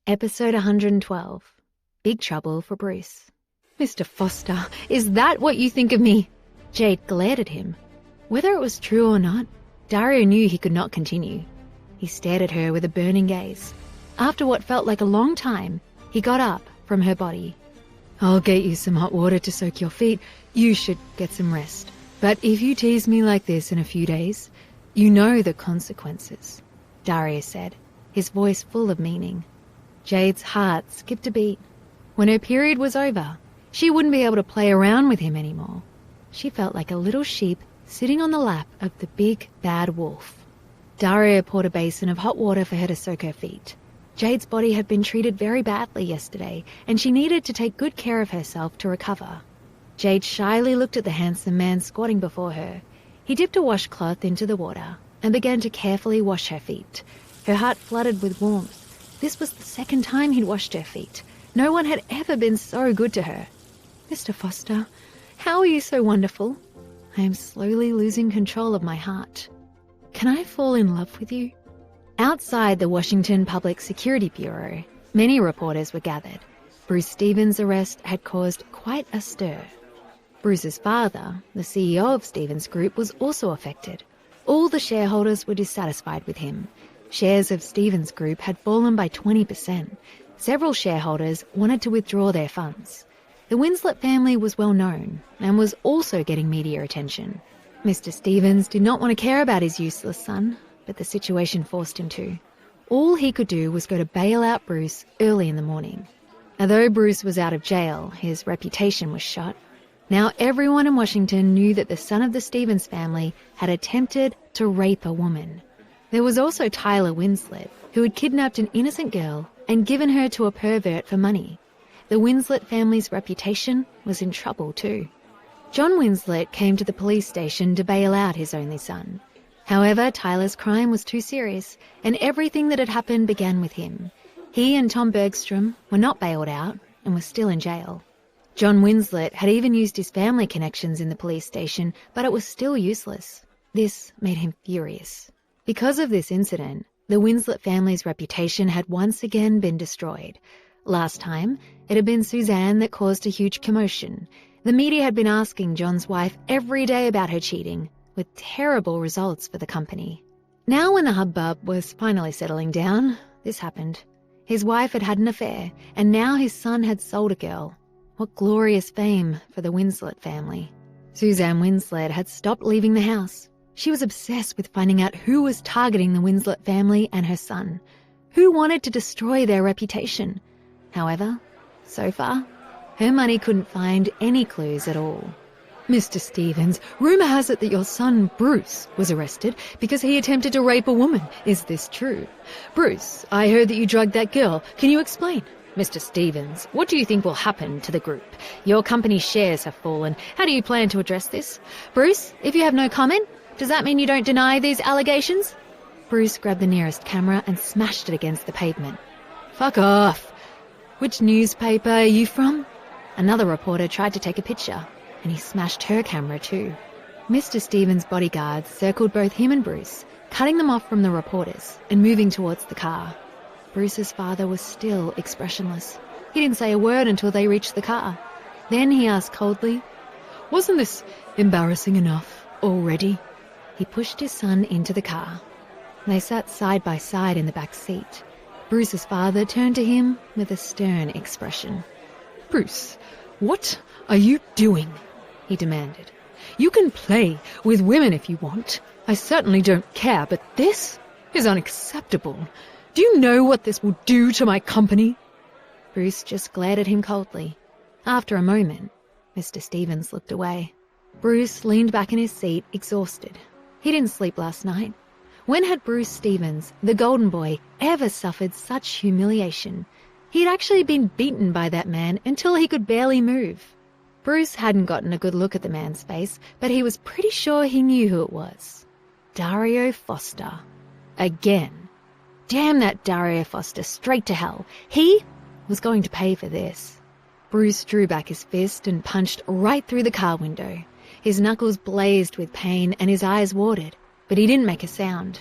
Episode 112. Big Trouble for Bruce. Mr. Foster, is that what you think of me? Jade glared at him. Whether it was true or not, Dario knew he could not continue. He stared at her with a burning gaze. After what felt like a long time, he got up from her body. I'll get you some hot water to soak your feet. You should get some rest. But if you tease me like this in a few days, you know the consequences, Dario said, his voice full of meaning. Jade's heart skipped a beat. When her period was over, she wouldn't be able to play around with him anymore. She felt like a little sheep sitting on the lap of the big, bad wolf. Dario poured a basin of hot water for her to soak her feet. Jade's body had been treated very badly yesterday, and she needed to take good care of herself to recover. Jade shyly looked at the handsome man squatting before her. He dipped a washcloth into the water and began to carefully wash her feet. Her heart flooded with warmth. This was the second time he'd washed her feet. No one had ever been so good to her. Mr. Foster, how are you so wonderful? I am slowly losing control of my heart. Can I fall in love with you? Outside the Washington Public Security Bureau, many reporters were gathered. Bruce Stevens' arrest had caused quite a stir. Bruce's father, the CEO of Stevens Group, was also affected. All the shareholders were dissatisfied with him. Shares of Stevens Group had fallen by 20%. Several shareholders wanted to withdraw their funds. The Winslet family was well known and was also getting media attention. Mr. Stevens did not want to care about his useless son, but the situation forced him to. All he could do was go to bail out Bruce early in the morning. Although Bruce was out of jail, his reputation was shot. Now everyone in Washington knew that the son of the Stevens family had attempted to rape a woman. There was also Tyler Winslet, who had kidnapped an innocent girl and given her to a pervert for money. The Winslet family's reputation was in trouble too. John Winslet came to the police station to bail out his only son. However, Tyler's crime was too serious, and everything that had happened began with him. He and Tom Bergstrom were not bailed out and were still in jail. John Winslet had even used his family connections in the police station, but it was still useless. This made him furious. Because of this incident, the Winslet family's reputation had once again been destroyed. Last time, it had been Suzanne that caused a huge commotion. The media had been asking John's wife every day about her cheating, with terrible results for the company. Now when the hubbub was finally settling down, this happened. His wife had had an affair, and now his son had sold a girl. What glorious fame for the Winslet family. Suzanne Winslet had stopped leaving the house. She was obsessed with finding out who was targeting the Winslet family and her son. Who wanted to destroy their reputation? However, so far, her money couldn't find any clues at all. Mr. Stevens, rumour has it that your son Bruce was arrested because he attempted to rape a woman. Is this true? Bruce, I heard that you drugged that girl. Can you explain? Mr. Stevens, what do you think will happen to the group? Your company's shares have fallen. How do you plan to address this? Bruce, if you have no comment, does that mean you don't deny these allegations? Bruce grabbed the nearest camera and smashed it against the pavement. Fuck off. Which newspaper are you from? Another reporter tried to take a picture, and he smashed her camera too. Mr. Stevens' bodyguards circled both him and Bruce, cutting them off from the reporters and moving towards the car. Bruce's father was still expressionless. He didn't say a word until they reached the car. Then he asked coldly, "Wasn't this embarrassing enough already?" He pushed his son into the car. They sat side by side in the back seat. Bruce's father turned to him with a stern expression. "Bruce, what are you doing?" he demanded. "You can play with women if you want. I certainly don't care, but this is unacceptable. Do you know what this will do to my company?" Bruce just glared at him coldly. After a moment, Mr. Stevens looked away. Bruce leaned back in his seat, exhausted. He didn't sleep last night. When had Bruce Stevens, the golden boy, ever suffered such humiliation? He had actually been beaten by that man until he could barely move. Bruce hadn't gotten a good look at the man's face, but he was pretty sure he knew who it was. Dario Foster. Again. Damn that Dario Foster straight to hell. He was going to pay for this. Bruce drew back his fist and punched right through the car window. His knuckles blazed with pain and his eyes watered, but he didn't make a sound.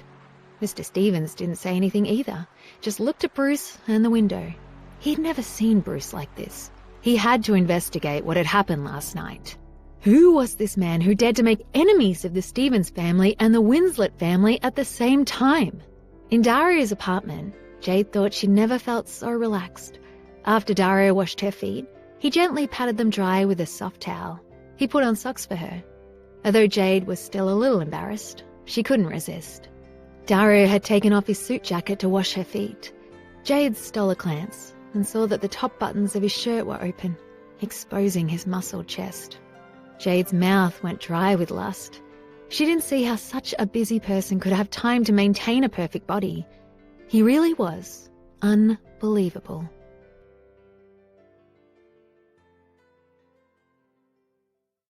Mr. Stevens didn't say anything either, just looked at Bruce and the window. He'd never seen Bruce like this. He had to investigate what had happened last night. Who was this man who dared to make enemies of the Stevens family and the Winslet family at the same time? In Daria's apartment, Jade thought she'd never felt so relaxed. After Daria washed her feet, he gently patted them dry with a soft towel. He put on socks for her. Although Jade was still a little embarrassed, she couldn't resist. Daria had taken off his suit jacket to wash her feet. Jade stole a glance and saw that the top buttons of his shirt were open, exposing his muscled chest. Jade's mouth went dry with lust. She didn't see how such a busy person could have time to maintain a perfect body. He really was unbelievable.